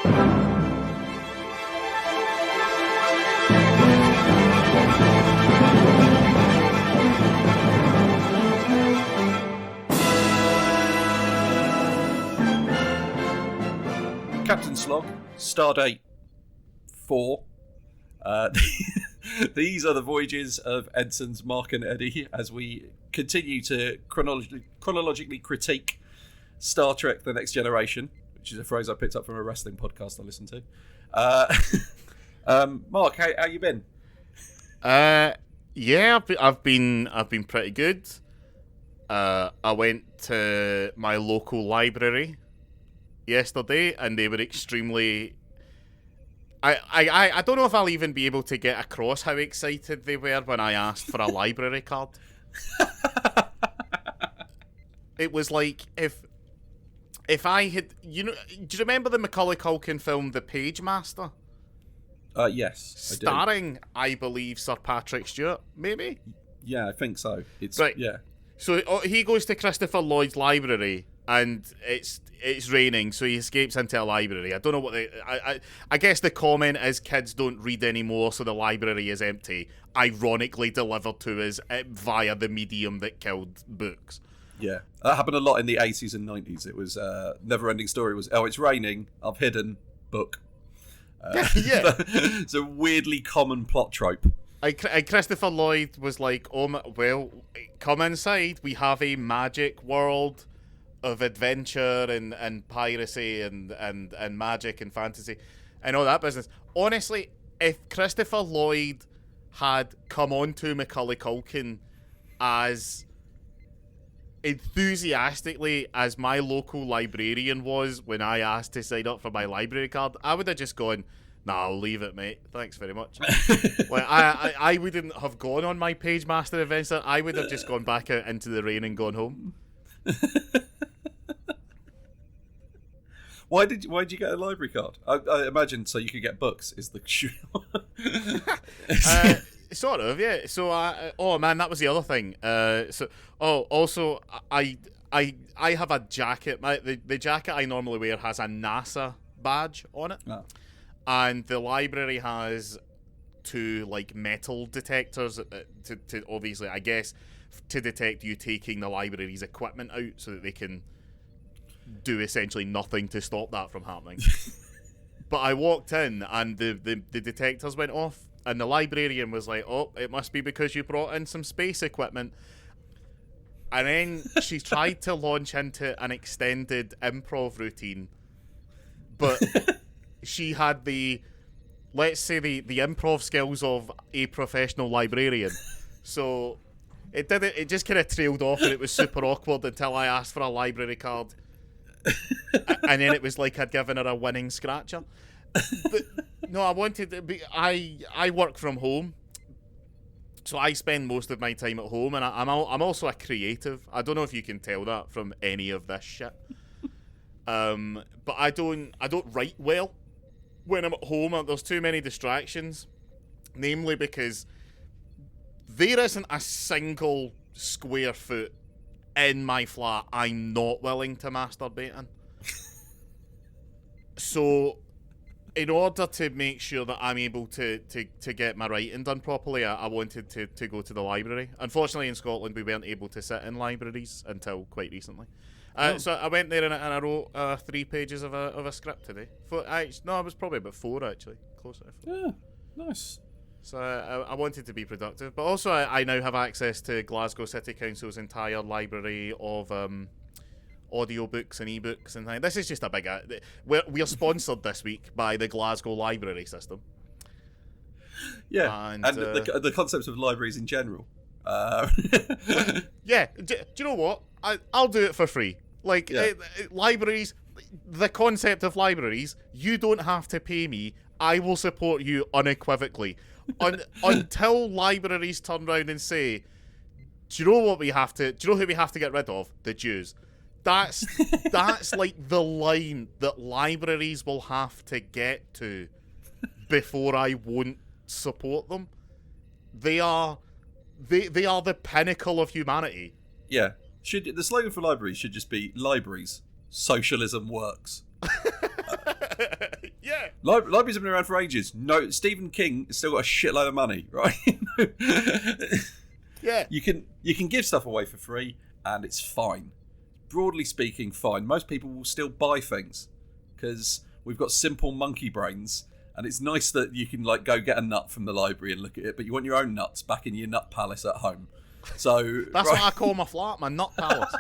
Captain Slog, Stardate 4. These are the voyages of ensigns Mark and Eddie as we continue to chronologically critique Star Trek The Next Generation, which is a phrase I picked up from a wrestling podcast I listened to. Mark, how you been? Yeah, I've been pretty good. I went to my local library yesterday, and they were extremely. I don't know if I'll even be able to get across how excited they were when I asked for a library card. It was like if I had, do you remember the Macaulay Culkin film The Page Master? Yes, I do. Starring, I believe, Sir Patrick Stewart, maybe? Yeah, I think so. It's right. Yeah. So he goes to Christopher Lloyd's library, and it's raining, so he escapes into a library. I don't know what I guess the comment is kids don't read anymore, so the library is empty. Ironically delivered to us via the medium that killed books. Yeah, that happened a lot in the 80s and 90s. It was never-ending story was, it's raining, I've hidden, book. Yeah. It's a weirdly common plot trope. And Christopher Lloyd was like, well, come inside. We have a magic world of adventure and piracy and magic and fantasy and all that business. Honestly, if Christopher Lloyd had come on to Macaulay Culkin as enthusiastically as my local librarian was when I asked to sign up for my library card, I would have just gone, nah, I'll leave it, mate. Thanks very much. Like I wouldn't have gone on my Page Master adventure. I would have just gone back out into the rain and gone home. Why did you get a library card? I imagine so you could get books. Is the sort of, yeah. So, oh man, that was the other thing. Also, I have a jacket. The jacket I normally wear has a NASA badge on it, and the library has 2 like metal detectors to obviously, I guess, to detect you taking the library's equipment out, so that they can do essentially nothing to stop that from happening. But I walked in and the detectors went off, and the librarian was like, oh, it must be because you brought in some space equipment. And then she tried to launch into an extended improv routine, but she had let's say the improv skills of a professional librarian. So it just kind of trailed off, and it was super awkward until I asked for a library card. And then it was like I'd given her a winning scratcher. But no, I wanted to be, I work from home, so I spend most of my time at home, and I'm also a creative. I don't know if you can tell that from any of this shit. But I don't write well when I'm at home. There's too many distractions, namely because there isn't a single square foot in my flat I'm not willing to masturbate in. So in order to make sure that I'm able to get my writing done properly, I wanted to go to the library. Unfortunately, in Scotland, we weren't able to sit in libraries until quite recently. So I went there and I wrote 3 pages of a script today. It was probably about 4, actually. Closer to 4. Yeah, nice. So I wanted to be productive, but also I now have access to Glasgow City Council's entire library of audiobooks and ebooks and things. This is just a big... We're sponsored this week by the Glasgow Library System. Yeah, and the concept of libraries in general. Yeah, do you know what? I'll do it for free. Like, libraries, the concept of libraries, you don't have to pay me. I will support you unequivocally. Until libraries turn around and say, do you know who we have to get rid of? The Jews. That's like the line that libraries will have to get to before I won't support them. They are the pinnacle of humanity. Yeah. The slogan for libraries should just be libraries. Socialism works. Libraries have been around for ages. No, Stephen King has still got a shitload of money, right? Yeah. You can give stuff away for free, and it's fine. Broadly speaking, fine. Most people will still buy things because we've got simple monkey brains, and it's nice that you can like go get a nut from the library and look at it, but you want your own nuts back in your nut palace at home. So That's what I call my flat, my nut palace.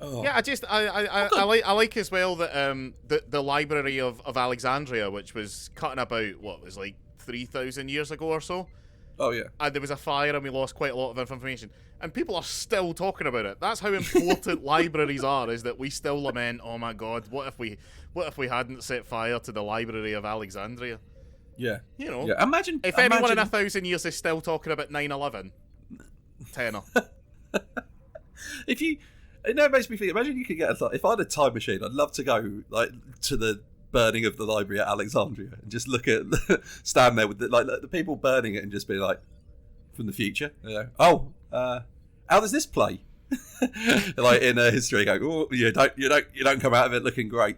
Oh. Yeah, I like as well that the Library of Alexandria, which was cutting about what was like 3,000 years ago or so. Oh yeah. And there was a fire and we lost quite a lot of information. And people are still talking about it. That's how important libraries are, is that we still lament, oh my god, what if we hadn't set fire to the Library of Alexandria? Yeah. You know. Yeah. Imagine anyone in 1,000 years is still talking about 9/11. Tenner. If you it makes me think, imagine you could get if I had a time machine, I'd love to go like to the burning of the library at Alexandria and just look at stand there with the people burning it and just be like, from the future, you know, how does this play? Like in history, going, oh, you don't come out of it looking great.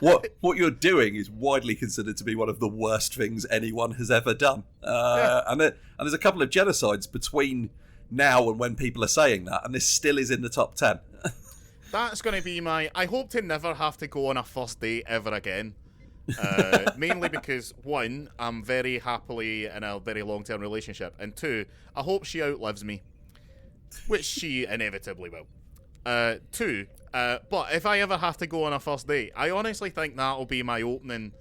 What you're doing is widely considered to be one of the worst things anyone has ever done. And there's a couple of genocides between now and when people are saying that, and this still is in the top 10. That's going to be I hope to never have to go on a first date ever again. Mainly because, one, I'm very happily in a very long-term relationship, and two, I hope she outlives me, which she inevitably will. Two, but if I ever have to go on a first date, I honestly think that'll be my opening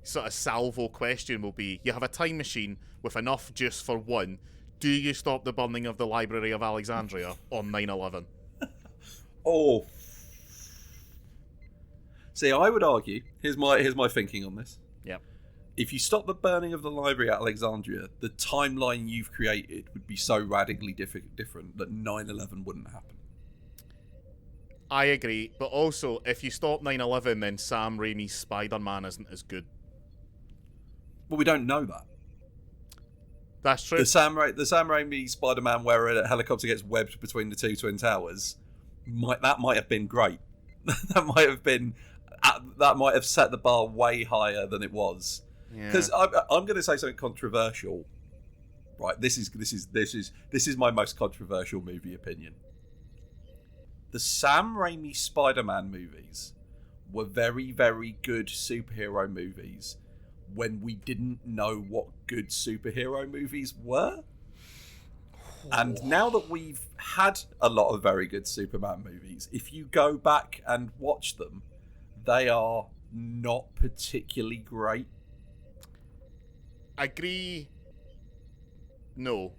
sort of salvo question will be, you have a time machine with enough juice for one, do you stop the burning of the Library of Alexandria on 9/11? Oh. See, I would argue, here's my thinking on this. Yep. If you stop the burning of the library at Alexandria, the timeline you've created would be so radically different that 9/11 wouldn't happen. I agree, but also, if you stop 9/11, then Sam Raimi's Spider-Man isn't as good. Well, we don't know that. That's true. The Sam Raimi Spider-Man where a helicopter gets webbed between the two Twin Towers, might have been great. That might have set the bar way higher than it was. Because I'm going to say something controversial. Right, this is my most controversial movie opinion. The Sam Raimi Spider-Man movies were very, very good superhero movies when we didn't know what good superhero movies were. And now that we've had a lot of very good Superman movies, if you go back and watch them, they are not particularly great. Agree. No.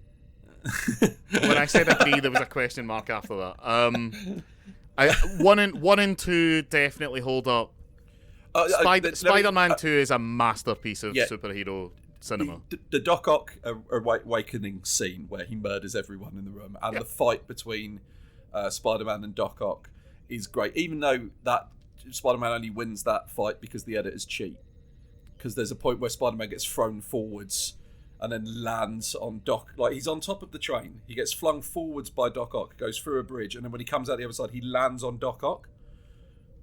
When I said agree, there was a question mark after that. One and two definitely hold up. Spider-Man 2 is a masterpiece of superhero cinema. The Doc Ock awakening scene where he murders everyone in the room, and the fight between Spider-Man and Doc Ock is great, even though that Spider-Man only wins that fight because the editors cheat. Because there's a point where Spider-Man gets thrown forwards and then lands on Doc. Like, he's on top of the train, he gets flung forwards by Doc Ock, goes through a bridge, and then when he comes out the other side, he lands on Doc Ock.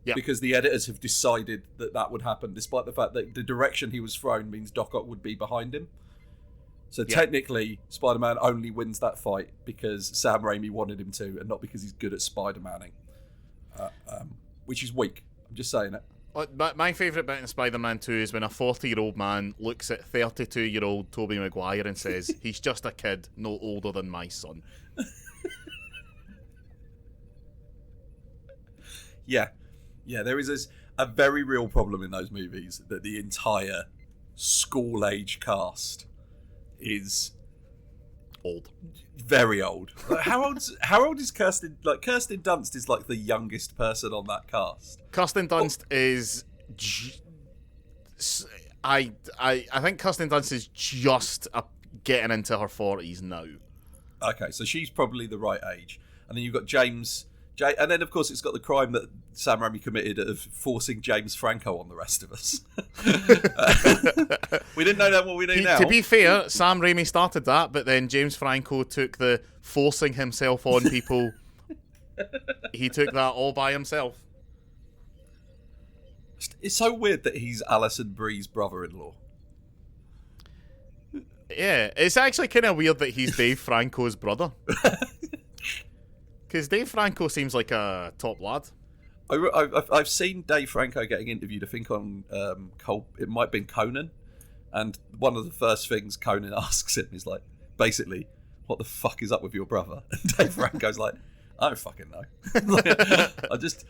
Yep. Because the editors have decided that would happen, despite the fact that the direction he was thrown means Doc Ock would be behind him. So technically, Spider-Man only wins that fight because Sam Raimi wanted him to, and not because he's good at Spider-Manning. Which is weak. I'm just saying it. My favourite bit in Spider-Man 2 is when a 40-year-old man looks at 32-year-old Tobey Maguire and says, he's just a kid, no older than my son. Yeah. Yeah, there is a very real problem in those movies that the entire school-age cast is old, very old. Like, how old is Kirsten? Like, Kirsten Dunst is like the youngest person on that cast. Kirsten Dunst is. I think Kirsten Dunst is just getting into her 40s now. Okay, so she's probably the right age, and then you've got James. And then, of course, it's got the crime that Sam Raimi committed of forcing James Franco on the rest of us. We didn't know that, what we know now. To be fair, Sam Raimi started that, but then James Franco took the forcing himself on people. He took that all by himself. It's so weird that he's Alison Brie's brother-in-law. Yeah, it's actually kind of weird that he's Dave Franco's brother. Because Dave Franco seems like a top lad. I've seen Dave Franco getting interviewed, I think on it might have been Conan, and one of the first things Conan asks him is like, basically, what the fuck is up with your brother? And Dave Franco's like, I don't fucking know. I'm just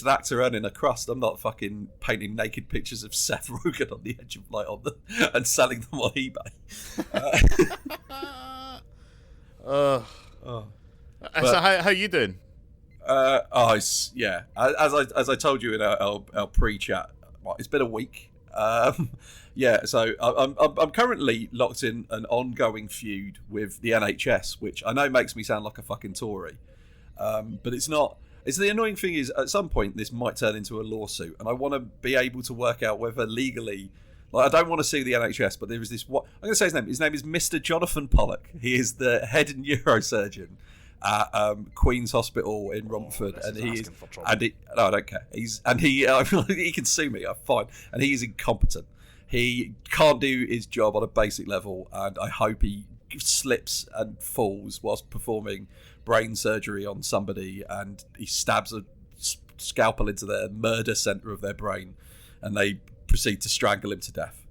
an actor earning a crust. I'm not fucking painting naked pictures of Seth Rogen on the edge of and selling them on eBay. So how you doing? As I told you in our pre-chat, it's been a week. So I'm currently locked in an ongoing feud with the NHS, which I know makes me sound like a fucking Tory, but it's not. It's the annoying thing is, at some point this might turn into a lawsuit, and I want to be able to work out whether legally. Like, I don't want to sue the NHS, but there is this. What I'm going to say his name. His name is Mr. Jonathan Pollock. He is the head neurosurgeon at Queen's Hospital in Romford, and he is. No, I don't care. He can sue me. I'm fine, and he is incompetent. He can't do his job on a basic level, and I hope he slips and falls whilst performing brain surgery on somebody, and he stabs a scalpel into the murder centre of their brain, and they proceed to strangle him to death.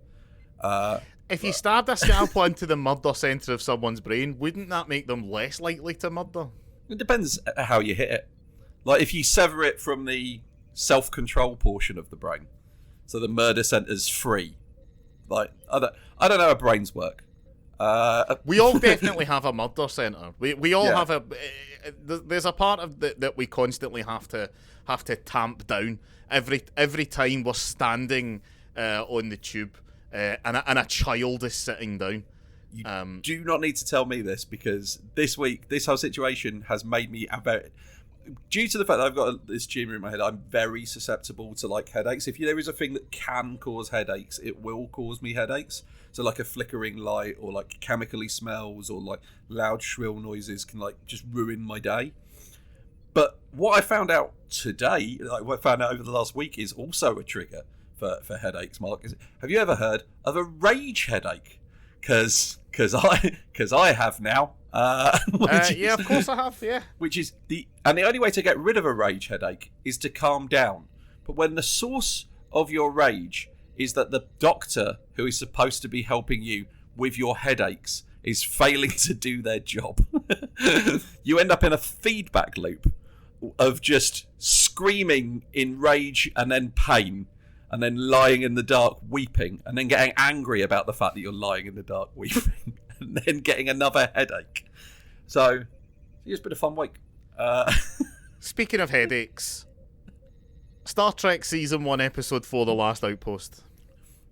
If you stabbed a scalpel into the murder centre of someone's brain, wouldn't that make them less likely to murder? It depends how you hit it. Like, if you sever it from the self-control portion of the brain, so the murder centre's free. Like, I don't know how brains work. We all definitely have a murder centre. We all have a. There's a part of that we constantly have to tamp down every time we're standing on the tube and a child is sitting down. You do not need to tell me this, because this week this whole situation has made me due to the fact that I've got this tumour in my head, I'm very susceptible to like headaches. If there is a thing that can cause headaches, it will cause me headaches. So like a flickering light, or like chemically smells, or like loud shrill noises can like just ruin my day. But what I found out today, like what I found out over the last week, is also a trigger for headaches. Mark, have you ever heard of a rage headache? Because I have now. Yeah, of course I have. Yeah. Which is the only way to get rid of a rage headache is to calm down. But when the source of your rage is that the doctor who is supposed to be helping you with your headaches is failing to do their job, you end up in a feedback loop of just screaming in rage and then pain, and then lying in the dark weeping, and then getting angry about the fact that you're lying in the dark weeping, and then getting another headache. So it's been a fun week. Speaking of headaches, Star Trek Season 1, Episode 4, The Last Outpost.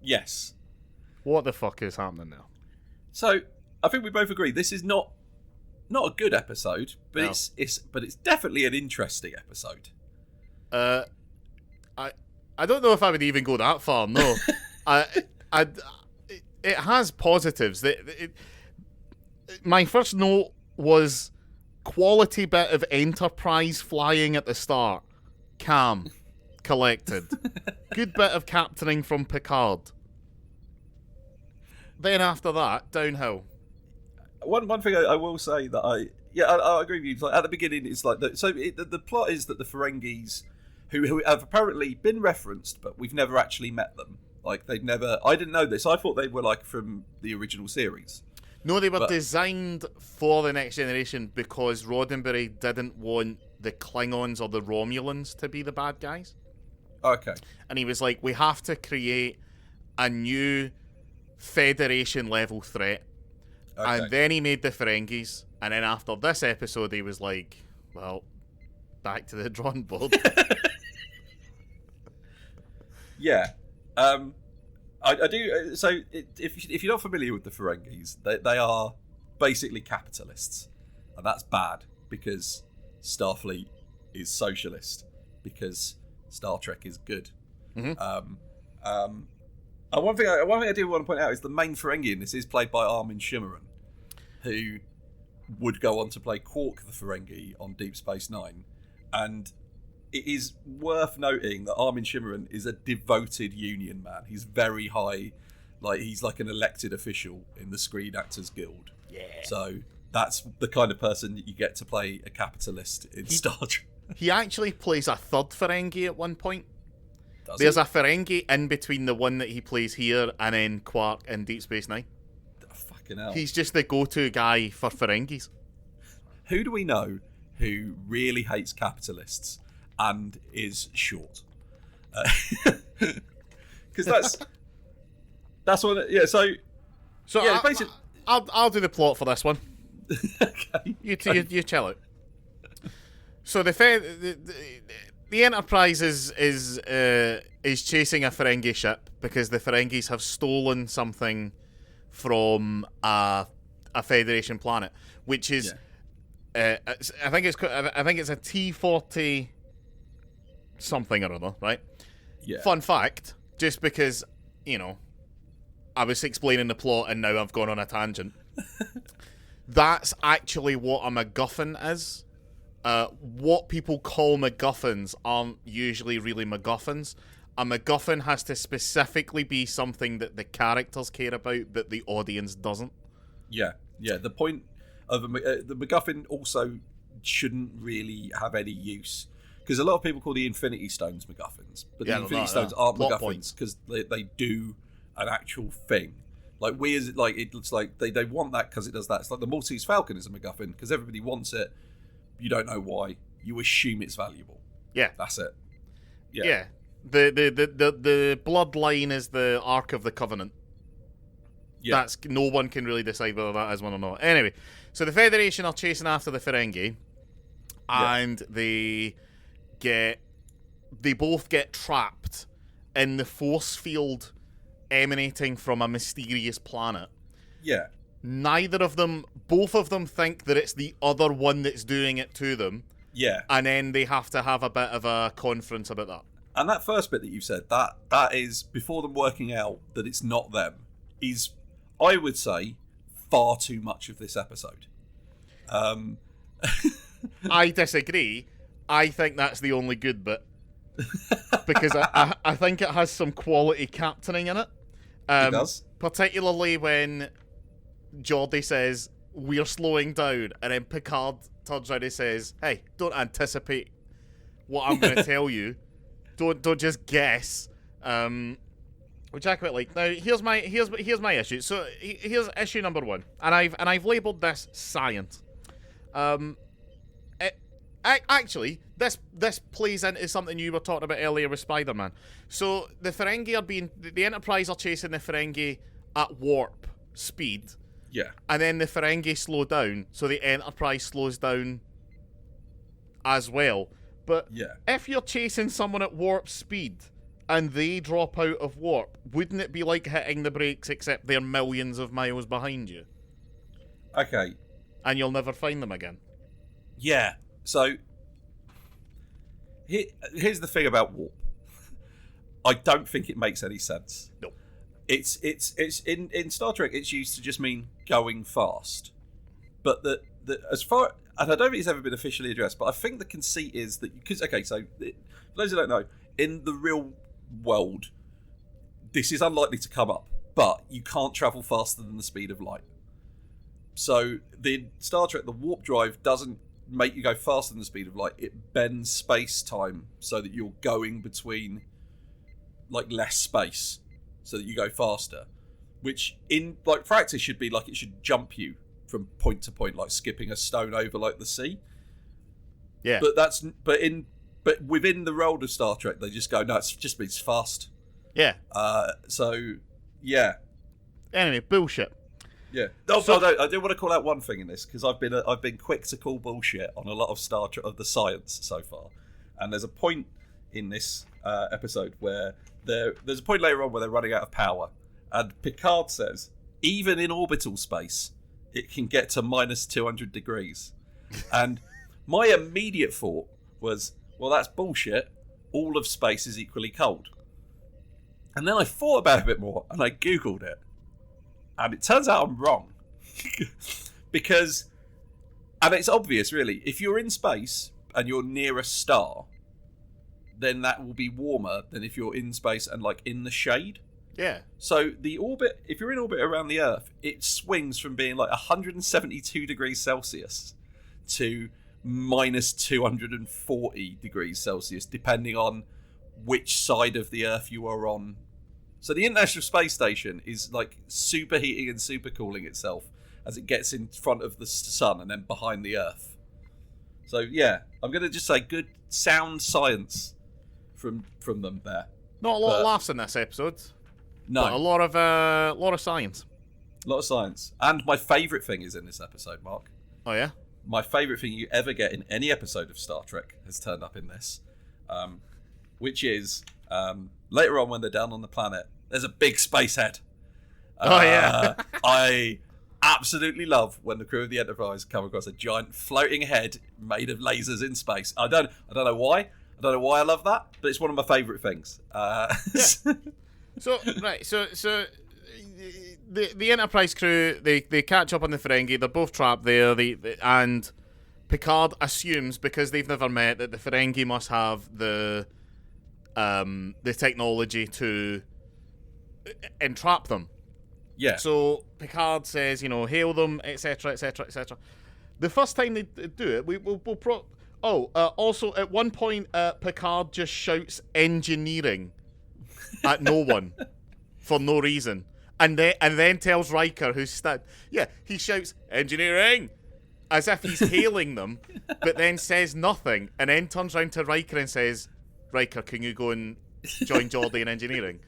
Yes. What the fuck is happening now? So I think we both agree this is not a good episode, but No. it's definitely an interesting episode. I don't know if I would even go that far. No, it has positives. My first note was quality bit of Enterprise flying at the start, calm, collected, good bit of captaining from Picard. Then after that, downhill. One thing I will say that I agree with you. Like, at the beginning, it's like the plot is that the Ferengis, who have apparently been referenced, but we've never actually met them. Like, they've never. I didn't know this. I thought they were like from the original series. No, they were designed for the Next Generation because Roddenberry didn't want the Klingons or the Romulans to be the bad guys. Okay. And he was like, we have to create a new Federation level threat. Okay. And then he made the Ferengis. And then after this episode, he was like, well, back to the drawing board. Yeah. I do. So if you're not familiar with the Ferengis, they are basically capitalists, and that's bad because Starfleet is socialist, because Star Trek is good. Mm-hmm. And one thing I do want to point out is the main Ferengi in this is played by Armin Shimmerin, who would go on to play Quark the Ferengi on Deep Space Nine, and it is worth noting that Armin Shimmerin is a devoted union man. He's very high, like he's like an elected official in the Screen Actors Guild. Yeah. So that's the kind of person that you get to play a capitalist in Star Trek. He actually plays a third Ferengi at one point. There's a Ferengi in between the one that he plays here and then Quark in Deep Space Nine. Fucking hell. He's just the go-to guy for Ferengis. Who do we know who really hates capitalists and is short? Because that's what. Yeah. So yeah, basically, I'll do the plot for this one. Okay. You chill out. So the Enterprise is chasing a Ferengi ship because the Ferengis have stolen something from a Federation planet, which is I think it's a T-40 something or other, right? Yeah. Fun fact, just because I was explaining the plot and now I've gone on a tangent. That's actually what a MacGuffin is. What people call MacGuffins aren't usually really MacGuffins. A MacGuffin has to specifically be something that the characters care about, but the audience doesn't. Yeah. The point of the MacGuffin also shouldn't really have any use, because a lot of people call the Infinity Stones MacGuffins, but the Infinity Stones aren't MacGuffins because they do an actual thing. Like it looks like they want that because it does that. It's like the Maltese Falcon is a MacGuffin because everybody wants it. You don't know why. You assume it's valuable. Yeah, that's it. Yeah. The bloodline is the Ark of the Covenant. Yeah. That's no one can really decide whether that is one or not. Anyway, so the Federation are chasing after the Ferengi, and they both get trapped in the force field emanating from a mysterious planet. Yeah. Both of them think that it's the other one that's doing it to them. Yeah. And then they have to have a bit of a conference about that. And that first bit that you said, that is, before them working out that it's not them, is, I would say, far too much of this episode. I disagree. I think that's the only good bit. Because I think it has some quality captaining in it. It does. Particularly when Geordi says, "We're slowing down," and then Picard turns around and says, "Hey, don't anticipate what I'm going to tell you. Don't just guess." Which I quite like. Now, here's my issue. So here's issue number one, and I've labelled this science. Actually, this plays into something you were talking about earlier with Spider-Man. So the Ferengi the Enterprise are chasing the Ferengi at warp speed. Yeah. And then the Ferengi slow down, so the Enterprise slows down as well. But if you're chasing someone at warp speed and they drop out of warp, wouldn't it be like hitting the brakes except they're millions of miles behind you? Okay. And you'll never find them again. Yeah. So here's the thing about warp. I don't think it makes any sense. No. It's in Star Trek it's used to just mean going fast. But the as far, and I don't think it's ever been officially addressed, but I think the conceit is that for those who don't know, in the real world this is unlikely to come up, but you can't travel faster than the speed of light. So the Star Trek, the warp drive doesn't make you go faster than the speed of light. It bends space-time so that you're going between like less space so that you go faster, which in like practice should be like it should jump you from point to point, like skipping a stone over like the sea. Yeah. But within the world of Star Trek they just go, no, it's fast. Yeah. So yeah. Anyway, bullshit. Yeah. I do want to call out one thing in this, because I've been quick to call bullshit on a lot of Star Trek of the science so far, and there's a point in this episode where there's a point later on where they're running out of power, and Picard says even in orbital space it can get to minus 200 degrees, and my immediate thought was, well, that's bullshit. All of space is equally cold. And then I thought about it a bit more and I googled it. And it turns out I'm wrong. And it's obvious, really. If you're in space and you're near a star, then that will be warmer than if you're in space and like in the shade. Yeah. So the orbit, if you're in orbit around the Earth, it swings from being like 172 degrees Celsius to minus 240 degrees Celsius, depending on which side of the Earth you are on. So the International Space Station is like superheating and supercooling itself as it gets in front of the sun and then behind the Earth. So yeah, I'm going to just say good sound science from them there. Not a lot of laughs in this episode. No, but a lot of science. A lot of science. And my favourite thing is in this episode, Mark. Oh yeah? My favourite thing you ever get in any episode of Star Trek has turned up in this, which is later on when they're down on the planet, there's a big space head. Oh yeah. I absolutely love when the crew of the Enterprise come across a giant floating head made of lasers in space. I don't know why. I don't know why I love that, but it's one of my favourite things. So the Enterprise crew they catch up on the Ferengi. They're both trapped there. And Picard assumes, because they've never met, that the Ferengi must have the technology to entrap them. Yeah. So Picard says, hail them, etc., etc., etc. The first time they do it, also at one point, Picard just shouts engineering at no one for no reason, and then tells Riker, who's he shouts engineering as if he's hailing them, but then says nothing, and then turns round to Riker and says, Riker, can you go and join Geordi in engineering?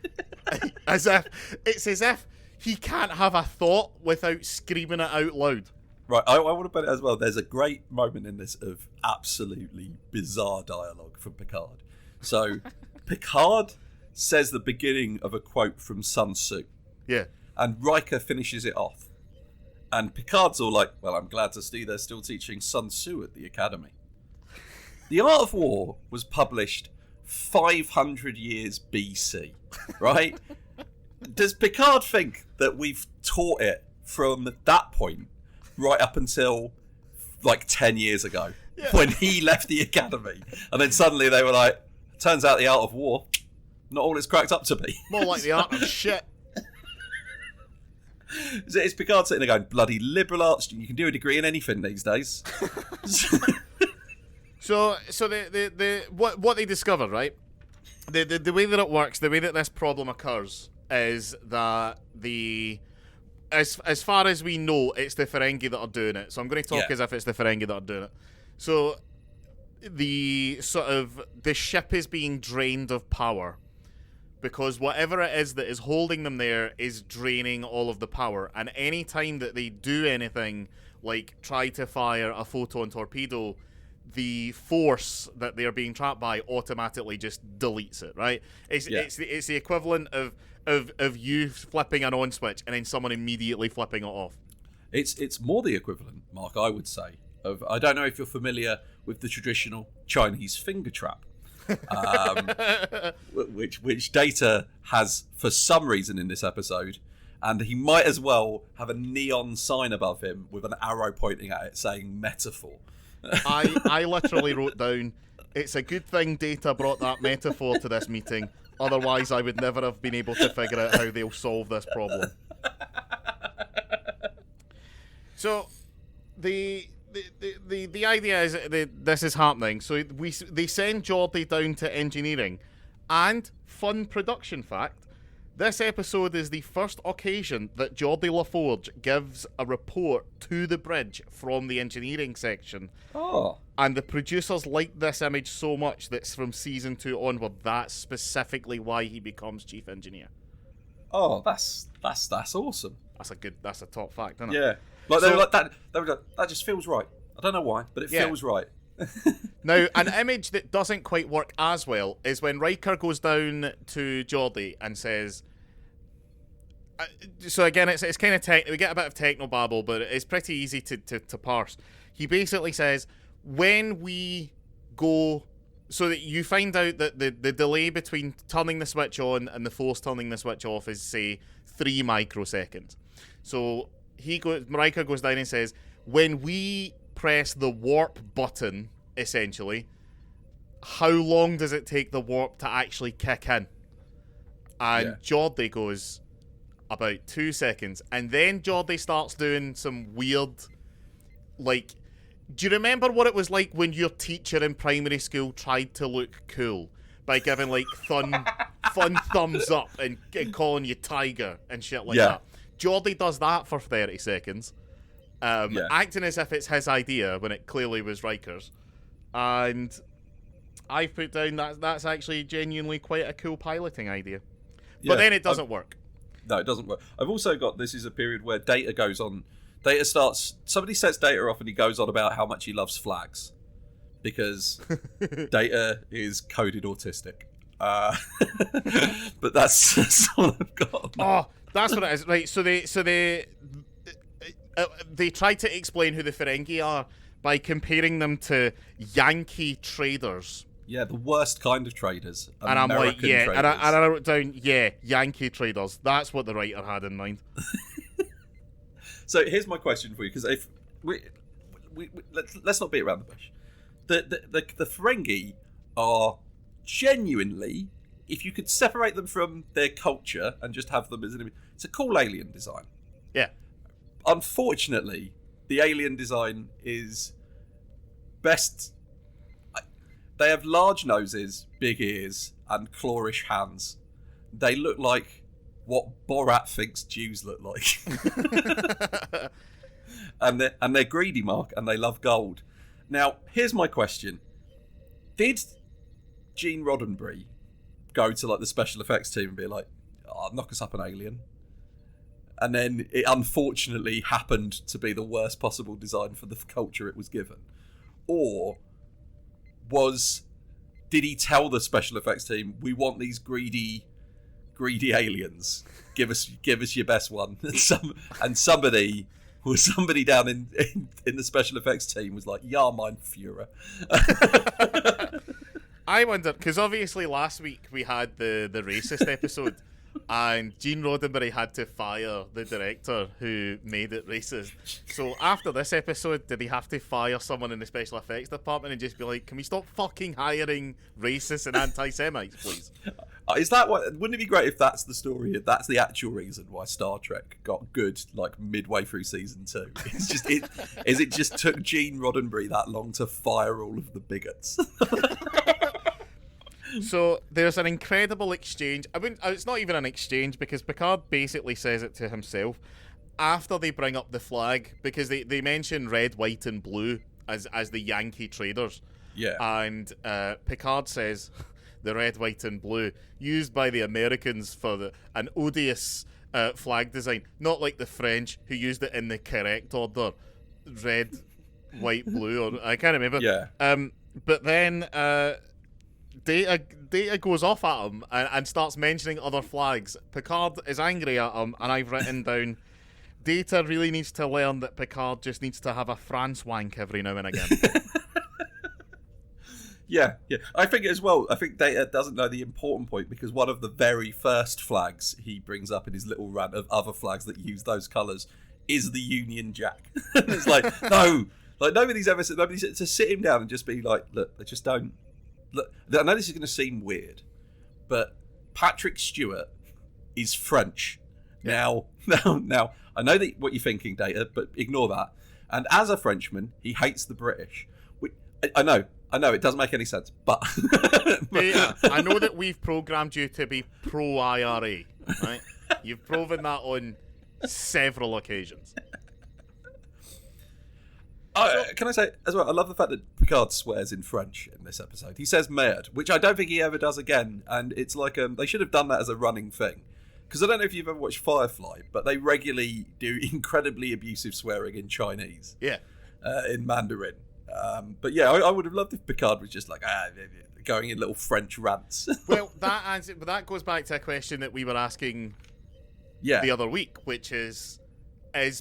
As if he can't have a thought without screaming it out loud. Right, I want to put it as well. There's a great moment in this of absolutely bizarre dialogue from Picard. So, Picard says the beginning of a quote from Sun Tzu. Yeah. And Riker finishes it off. And Picard's all like, well, I'm glad to see they're still teaching Sun Tzu at the Academy. The Art of War was published 500 years BC, right? Does Picard think that we've taught it from that point right up until like 10 years ago, when he left the Academy, and then suddenly they were like, turns out the Art of War, not all it's cracked up to be. More like the art of shit. It's Picard sitting there going, bloody liberal arts, you can do a degree in anything these days. So what they discovered, right? The way that it works, the way that this problem occurs, is that as far as we know, it's the Ferengi that are doing it. So I'm going to talk as if it's the Ferengi that are doing it. So the ship is being drained of power because whatever it is that is holding them there is draining all of the power. And any time that they do anything like try to fire a photon torpedo, the force that they're being trapped by automatically just deletes it, right? It's the equivalent of you flipping an on switch and then someone immediately flipping it off. It's more the equivalent, Mark, I would say, of, I don't know if you're familiar with the traditional Chinese finger trap, which Data has for some reason in this episode, and he might as well have a neon sign above him with an arrow pointing at it saying metaphor. I literally wrote down, it's a good thing Data brought that metaphor to this meeting, otherwise I would never have been able to figure out how they'll solve this problem. So the idea is that this is happening. So they send Geordi down to engineering, and fun production fact, this episode is the first occasion that Geordi LaForge gives a report to the bridge from the engineering section. Oh. And the producers liked this image so much that from season 2 onward, that's specifically why he becomes chief engineer. Oh, that's awesome. That's a top fact, isn't it? Yeah. Like they were like that. They were like, that just feels right. I don't know why, but it feels right. Now, an image that doesn't quite work as well is when Riker goes down to Geordi and says, so again, it's kind of we get a bit of technobabble, but it's pretty easy to parse. He basically says, when we go, so that you find out that the delay between turning the switch on and the force turning the switch off is, say, 3 microseconds. So Riker goes down and says, when we press the warp button, essentially, how long does it take the warp to actually kick in? And Geordie goes, about 2 seconds. And then Geordie starts doing some weird, like, do you remember what it was like when your teacher in primary school tried to look cool by giving, like, fun thumbs up and calling you tiger and shit like that? Geordie does that for 30 seconds, acting as if it's his idea when it clearly was Riker's. And I've put down that's actually genuinely quite a cool piloting idea. But then it doesn't work. No, it doesn't work. I've also got, this is a period where Data goes on. Data starts, somebody sets Data off and he goes on about how much he loves flags. Because Data is coded autistic. But that's all I've got. Oh, that's what it is. Right, so they try to explain who the Ferengi are by comparing them to Yankee traders. Yeah, the worst kind of traders. And I'm like, American traders. And I wrote down, Yankee traders. That's what the writer had in mind. So here's my question for you, because if let's not beat around the bush. The Ferengi are genuinely, if you could separate them from their culture and just have them as it's a cool alien design. Yeah. Unfortunately, the alien design is best. They have large noses, big ears, and clawish hands. They look like what Borat thinks Jews look like. and they're greedy, Mark, and they love gold. Now, here's my question. Did Gene Roddenberry go to like the special effects team and be like, knock us up an alien? And then it unfortunately happened to be the worst possible design for the culture it was given? Or did he tell the special effects team, we want these greedy aliens, give us your best one? And somebody down in the special effects team was like, ja, mein Führer. I wonder, because obviously last week we had the racist episode, and Gene Roddenberry had to fire the director who made it racist. So after this episode, did he have to fire someone in the special effects department and just be like, can we stop fucking hiring racists and anti-Semites, please? Is that what? Wouldn't it be great if that's the story? That's the actual reason why Star Trek got good, like midway through season 2. It's just it just took Gene Roddenberry that long to fire all of the bigots. So there's an incredible exchange. It's not even an exchange, because Picard basically says it to himself after they bring up the flag, because they mention red, white, and blue as the Yankee traders. Yeah. And Picard says the red, white, and blue used by the Americans for an odious flag design, not like the French who used it in the correct order, red, white, blue, or I can't remember. Yeah. But then Data goes off at him and starts mentioning other flags. Picard is angry at him, and I've written down, Data really needs to learn that Picard just needs to have a France wank every now and again. Yeah. I think as well, Data doesn't know the important point, because one of the very first flags he brings up in his little rant of other flags that use those colours is the Union Jack. It's like, no. Like, nobody's ever said, to sit him down and just be like, look, they just don't. Look, I know this is going to seem weird, but Patrick Stewart is French. Yeah. Now, I know that what you're thinking, Data, but ignore that. And as a Frenchman, he hates the British. I know, it doesn't make any sense, but... Data, I know that we've programmed you to be pro-IRA, right? You've proven that on several occasions. Can I say as well, I love the fact that Picard swears in French in this episode. He says merde, which I don't think he ever does again, and it's like they should have done that as a running thing. Because I don't know if you've ever watched Firefly, but they regularly do incredibly abusive swearing in Chinese. Yeah. In Mandarin. But yeah, I would have loved if Picard was just like, going in little French rants. Well, that goes back to a question that we were asking the other week, which is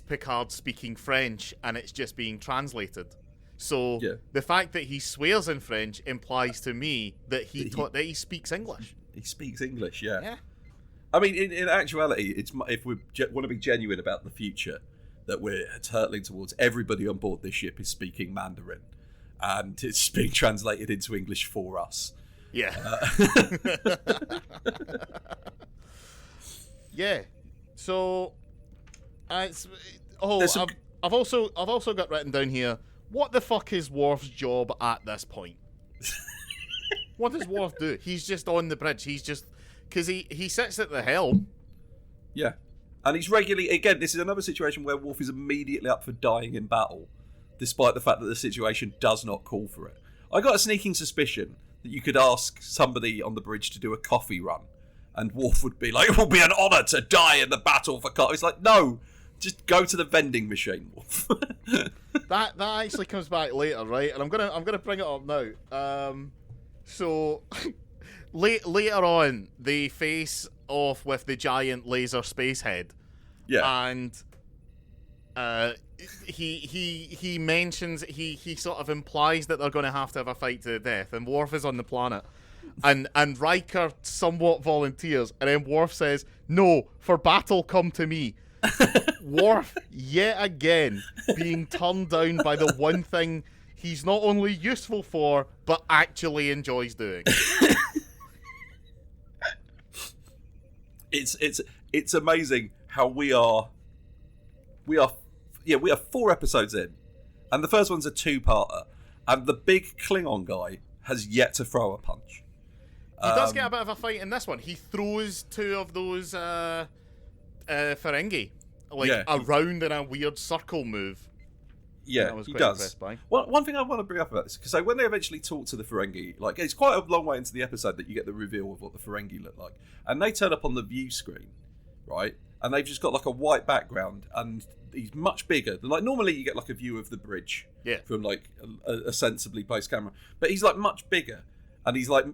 Picard speaking French and it's just being translated? So the fact that he swears in French implies to me that he speaks English. He speaks English, yeah. Yeah. I mean, in actuality, it's if we want to be genuine about the future that we're hurtling towards, everybody on board this ship is speaking Mandarin. and it's being translated into English for us. Yeah. Yeah. So, it's I've also got written down here. What the fuck is Worf's job at this point? What does Worf do? He's just on the bridge. He's just because he sits at the helm. Yeah, and he's regularly again. This is another situation where Worf is immediately up for dying in battle, despite the fact that the situation does not call for it. I got a sneaking suspicion that you could ask somebody on the bridge to do a coffee run, and Worf would be like, "It will be an honour to die in the battle for coffee." It's like, no, just go to the vending machine, Worf. That actually comes back later, right? And I'm gonna bring it up now. So later on, they face off with the giant laser space head. Yeah, and he mentions he sort of implies that they're going to have a fight to the death, and Worf is on the planet, and Riker somewhat volunteers, and then Worf says, "No, for battle come to me." Worf yet again being turned down by the one thing he's not only useful for but actually enjoys doing. It's amazing how we are 4 episodes in, and the first one's a 2-parter, and the big Klingon guy has yet to throw a punch. He does get a bit of a fight in this one. He throws 2 of those Ferengi around in a weird circle move. Yeah, he does. One thing I want to bring up about this, because when they eventually talk to the Ferengi, like it's quite a long way into the episode that you get the reveal of what the Ferengi look like, and they turn up on the view screen, right? And they've just got like a white background, and he's much bigger than like normally you get like a view of the bridge, from like a sensibly placed camera, but he's like much bigger, and he's like,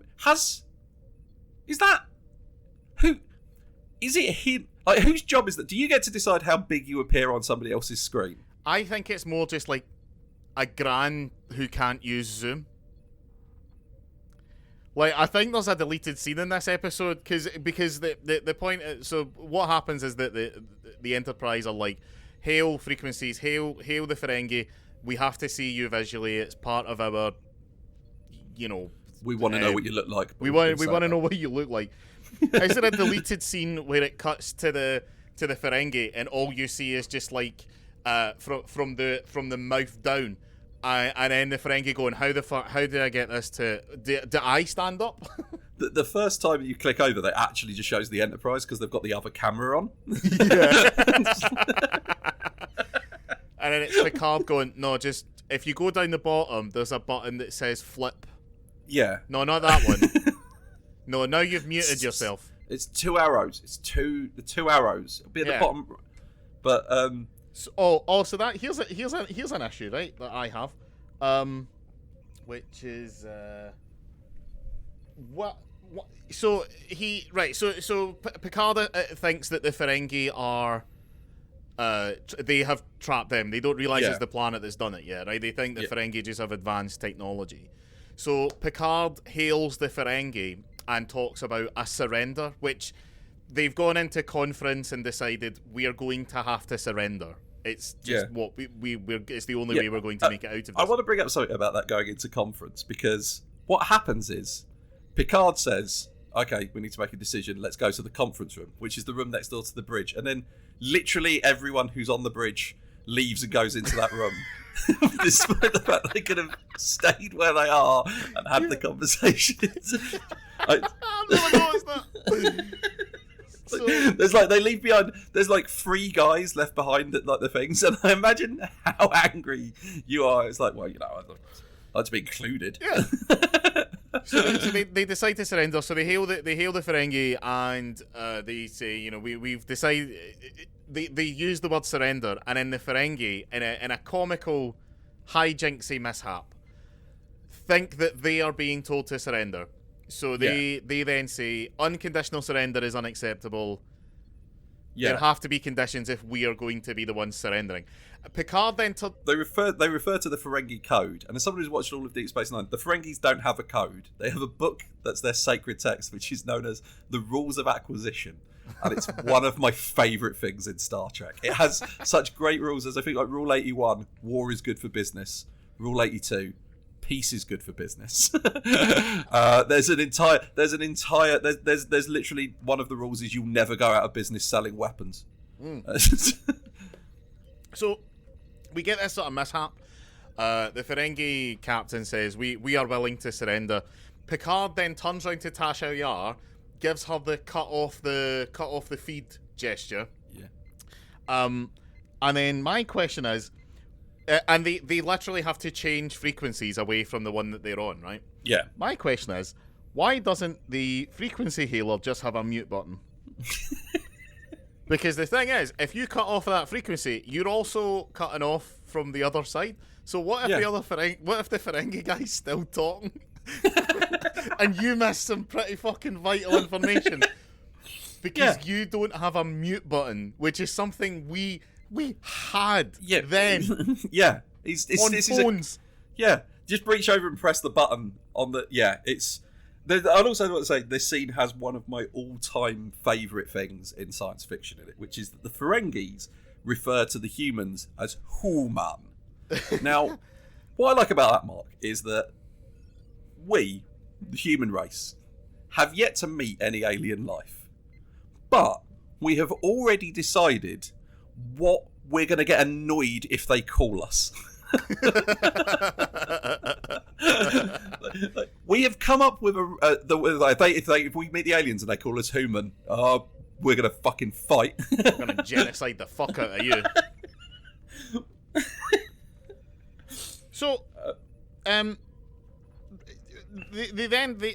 is it him? Like, whose job is that? Do you get to decide how big you appear on somebody else's screen? I think it's more just like a gran who can't use Zoom. Like, I think there's a deleted scene in this episode because the point is, so what happens is that the Enterprise are like, hail frequencies, hail the Ferengi, we have to see you visually, it's part of our, we want to know what you look like. We want to know what you look like. Is there a deleted scene where it cuts to the Ferengi and all you see is just like from the mouth down, and then the Ferengi going, how did I get this to? Do I stand up? The first time you click over, that actually just shows the Enterprise because they've got the other camera on. Yeah. And then it's Picard going, no, just if you go down the bottom, there's a button that says flip. Yeah. No, not that one. No, now you've muted yourself. It's 2 arrows. The 2 arrows. It'll be at the bottom. But so that here's an issue, right, that I have, which is what so Picard thinks that the Ferengi are they have trapped them. They don't realize it's the planet that's done it yet, right? They think the Ferengi just have advanced technology. So Picard hails the Ferengi and talks about a surrender, which they've gone into conference and decided we are going to have to surrender. It's just what we're it's the only way we're going to make it out of this. I want to bring up something about that going into conference, because what happens is Picard says, okay, we need to make a decision, let's go to the conference room, which is the room next door to the bridge, and then literally everyone who's on the bridge leaves and goes into that room. Despite the fact they could have stayed where they are and had the conversations. I never noticed that. There's like, they leave behind, there's like 3 guys left behind at like the things, and I imagine how angry you are. It's like, well, I'd like to be included. Yeah. So they decide to surrender. So they hail the Ferengi, and they say, we've decided. They use the word surrender, and then the Ferengi, in a comical hijinksy mishap, think that they are being told to surrender. So they then say unconditional surrender is unacceptable. Yeah. There have to be conditions if we are going to be the ones surrendering. Picard then they refer to the Ferengi code, and as someone who's watched all of Deep Space Nine, the Ferengis don't have a code. They have a book that's their sacred text, which is known as the Rules of Acquisition, and it's one of my favourite things in Star Trek. It has such great rules as, I think, like Rule 81, war is good for business. Rule 82, peace is good for business. There's literally one of the rules is you'll never go out of business selling weapons. So we get this sort of mishap. The Ferengi captain says, we are willing to surrender. Picard then turns round to Tasha Yar, gives her the cut off the feed gesture. Yeah. And then my question is, and they literally have to change frequencies away from the one that they're on, right? Yeah. My question is, why doesn't the frequency hailer just have a mute button? Because the thing is, if you cut off that frequency, you're also cutting off from the other side. So what if what if the Ferengi guy's still talking? And you missed some pretty fucking vital information because you don't have a mute button, which is something we had then. Yeah, on phones. Just reach over and press the button on the. Yeah, it's. I'd also want to say this scene has one of my all-time favourite things in science fiction in it, which is that the Ferengis refer to the humans as human. Now, what I like about that, Mark, is that we, the human race, have yet to meet any alien life. But we have already decided what we're going to get annoyed if they call us. We have come up with if we meet the aliens and they call us human, we're going to fucking fight. We're going to genocide the fuck out of you. So,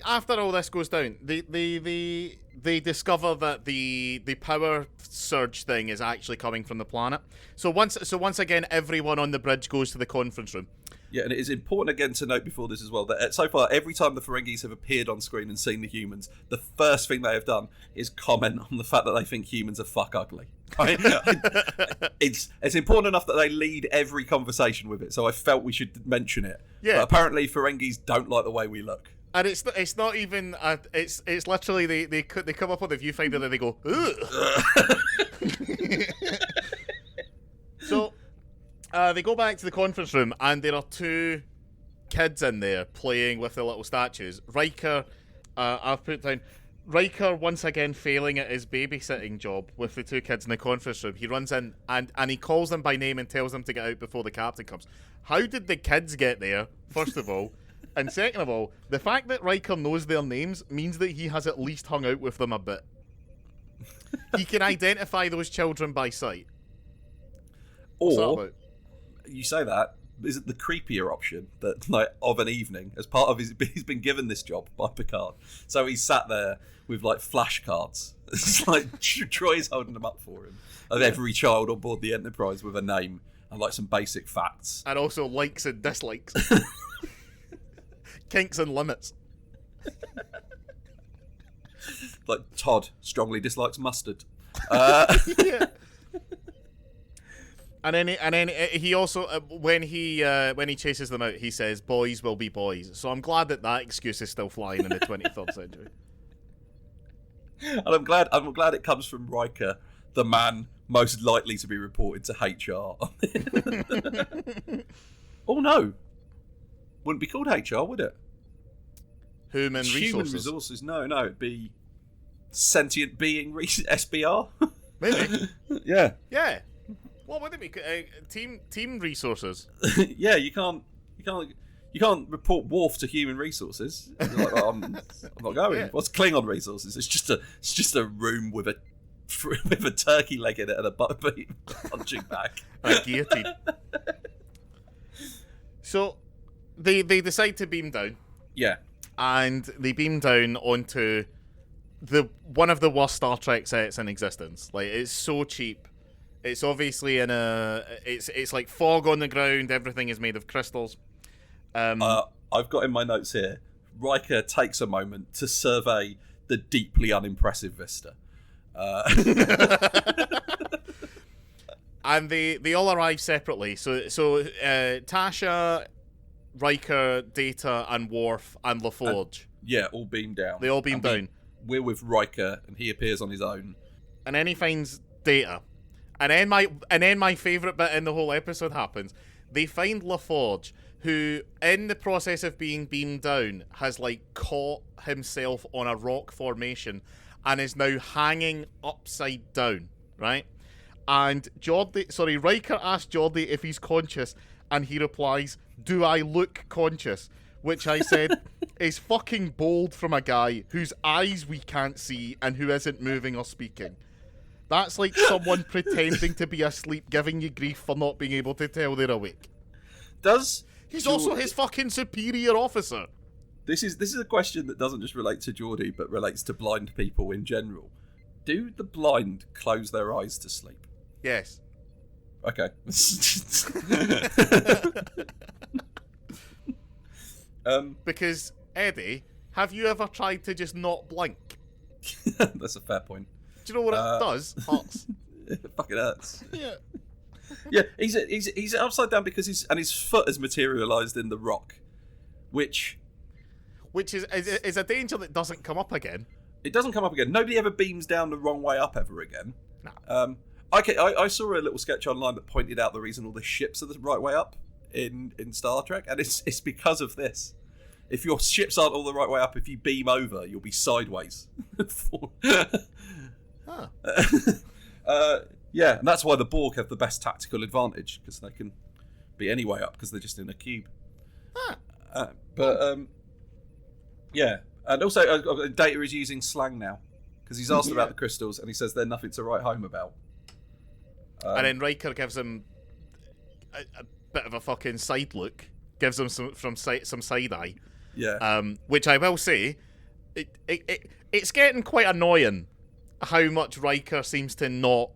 after all this goes down, they discover that the power surge thing is actually coming from the planet. So once again, everyone on the bridge goes to the conference room. Yeah, and it is important again to note before this as well that so far, every time the Ferengis have appeared on screen and seen the humans, the first thing they have done is comment on the fact that they think humans are fuck ugly. Right? It's important enough that they lead every conversation with it, so I felt we should mention it. Yeah. But apparently Ferengis don't like the way we look. And it's not even it's literally they come up with a viewfinder and they go ugh. So they go back to the conference room and there are two kids in there playing with the little statues. Riker, I've put down Riker once again failing at his babysitting job with the two kids in the conference room. He runs in and he calls them by name and tells them to get out before the captain comes. How did the kids get there, first of all? And second of all, the fact that Riker knows their names means that he has at least hung out with them a bit. He can identify those children by sight. Or, you say that, is it the creepier option that, like, of an evening, as part of he's been given this job by Picard. So he's sat there with, like, flashcards. It's like Troy's holding them up for him. Of every child on board the Enterprise with a name and, like, some basic facts. And also likes and dislikes. Kinks and limits. Like Todd strongly dislikes mustard. Yeah. And then he also when he chases them out, he says boys will be boys. So I'm glad that excuse is still flying in the 23rd century. And I'm glad it comes from Riker, the man most likely to be reported to HR. Oh no. Wouldn't be called HR, would it? Human resources. No, it'd be sentient being SBR. Maybe. Yeah. Yeah. What would it be? Team resources. Yeah, you can't report Worf to human resources. Like, I'm not going. Yeah. What's Klingon resources? It's just a room with a turkey leg in it and a butterbean punching bag. A guillotine. So they decide to beam down. Yeah. And they beam down onto one of the worst Star Trek sets in existence. Like, it's so cheap. It's obviously it's like fog on the ground. Everything is made of crystals. I've got in my notes here, Riker takes a moment to survey the deeply unimpressive vista. And they all arrive separately. So Tasha, Riker, Data, and Worf, and LaForge. All beam down. They all beam down. We're with Riker, and he appears on his own. And then he finds Data. And then my favourite bit in the whole episode happens. They find LaForge, who, in the process of being beamed down, has like caught himself on a rock formation and is now hanging upside down, right? And Riker asks Geordie if he's conscious, and he replies, "Do I look conscious?" Which I said is fucking bold from a guy whose eyes we can't see and who isn't moving or speaking. That's like someone pretending to be asleep, giving you grief for not being able to tell they're awake. He's also his fucking superior officer. This is a question that doesn't just relate to Geordie, but relates to blind people in general. Do the blind close their eyes to sleep? Yes. Okay. Because, Eddie, have you ever tried to just not blink? That's a fair point. Do you know what it does? Hurts. It fucking hurts. Yeah. Yeah, he's upside down because his foot has materialised in the rock, which is a danger that doesn't come up again. It doesn't come up again. Nobody ever beams down the wrong way up ever again. No. I saw a little sketch online that pointed out the reason all the ships are the right way up in Star Trek, and it's because of this. If your ships aren't all the right way up, if you beam over, you'll be sideways. Huh. Yeah, and that's why the Borg have the best tactical advantage, because they can be any way up because they're just in a cube. Huh. Yeah, and also Data is using slang now because he's asked about the crystals, and he says they're nothing to write home about. And then Riker gives him a bit of a fucking side look, gives him some side eye. Yeah. Which I will say, it's getting quite annoying how much Riker seems to not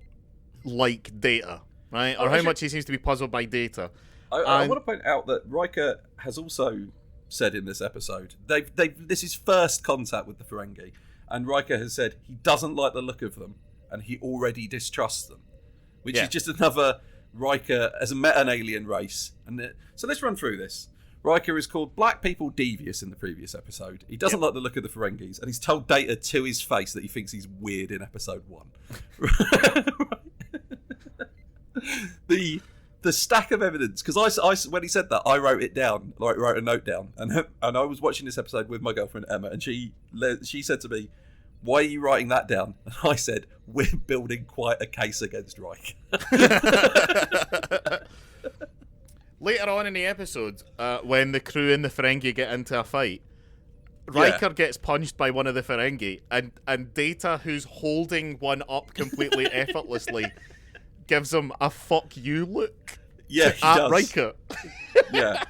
like Data, right? Or how much he seems to be puzzled by Data. I want to point out that Riker has also said in this episode, this is first contact with the Ferengi, and Riker has said he doesn't like the look of them, and he already distrusts them, which is just another Riker as met an alien race. So let's run through this. Riker is called black people devious in the previous episode. He doesn't like the look of the Ferengis, and he's told Data to his face that he thinks he's weird in episode 1. The stack of evidence, because I when he said that, I wrote it down, like wrote a note down, and I was watching this episode with my girlfriend Emma, and she said to me, "Why are you writing that down?" And I said, "We're building quite a case against Riker." Later on in the episode, when the crew and the Ferengi get into a fight, Riker gets punched by one of the Ferengi, and Data, who's holding one up completely effortlessly, gives him a "fuck you" look. Yeah, he at does. Riker. Yeah,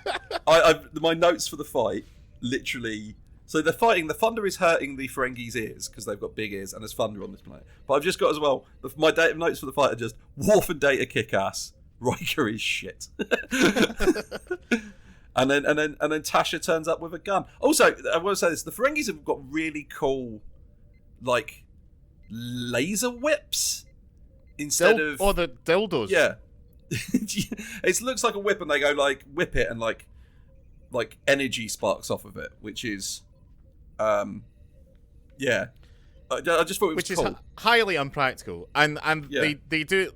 my notes for the fight literally. So they're fighting. The thunder is hurting the Ferengi's ears because they've got big ears, and there's thunder on this planet. But I've just got as well. My notes for the fight are just Worf and Data kick ass. Riker is shit. and then Tasha turns up with a gun. Also, I want to say this: the Ferengis have got really cool, like, laser whips instead of the dildos. Yeah, it looks like a whip, and they go like whip it, and like energy sparks off of it, which is, yeah. I just thought it was which cool. is highly unpractical, and they do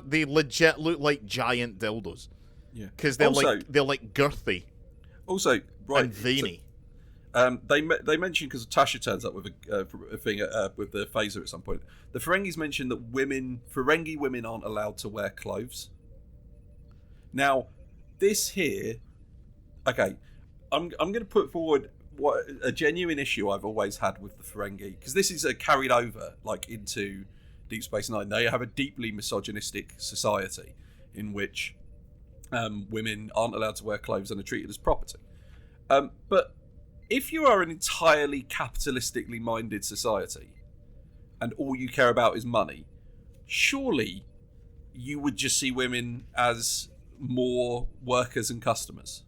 they legit look like giant dildos. Yeah, because they're like girthy. Also, right, and veiny. So, they mentioned, because Tasha turns up with a thing with the phaser at some point. The Ferengis mentioned that Ferengi women aren't allowed to wear clothes. Now, this here, okay, I'm going to put forward what a genuine issue I've always had with the Ferengi, because this is carried over like into Deep Space Nine. They have a deeply misogynistic society in which women aren't allowed to wear clothes and are treated as property. But if you are an entirely capitalistically minded society and all you care about is money, surely you would just see women as more workers and customers.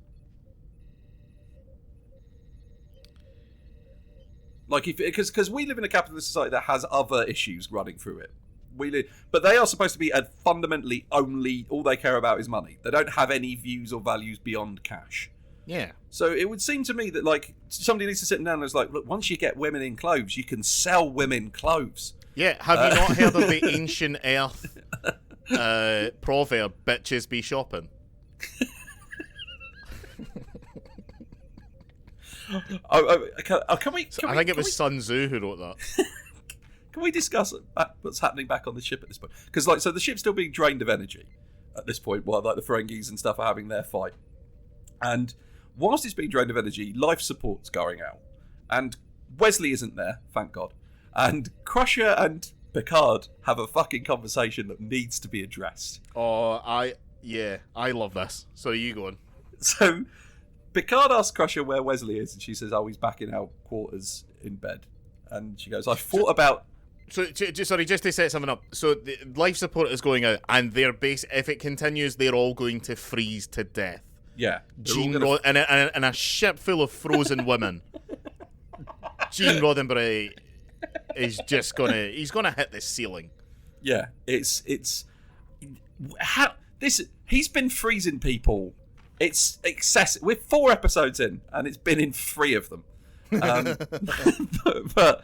Like, because we live in a capitalist society that has other issues running through it. But they are supposed to be fundamentally all they care about is money. They don't have any views or values beyond cash. Yeah. So it would seem to me that, like, somebody needs to sit down and is like, look, once you get women in clothes, you can sell women clothes. Yeah. Have you not heard of the ancient Earth proverb, "Bitches be shopping"? I think it was Sun Tzu who wrote that. Can we discuss what's happening back on the ship at this point? Because so the ship's still being drained of energy at this point, while the Ferengis and stuff are having their fight. And whilst it's being drained of energy, life support's going out, and Wesley isn't there, thank God. And Crusher and Picard have a fucking conversation that needs to be addressed. Oh, I love this. So you go on. So Picard asks Crusher where Wesley is, and she says, "Oh, he's back in our quarters in bed." And she goes, "I thought about." So, sorry, just to set something up. So, the life support is going out, and their base, if it continues, they're all going to freeze to death. Yeah. In a ship full of frozen women. Gene Roddenberry is just he's gonna hit the ceiling. Yeah, it's how this. He's been freezing people. It's excessive. We're 4 episodes in, and it's been in 3 of them. But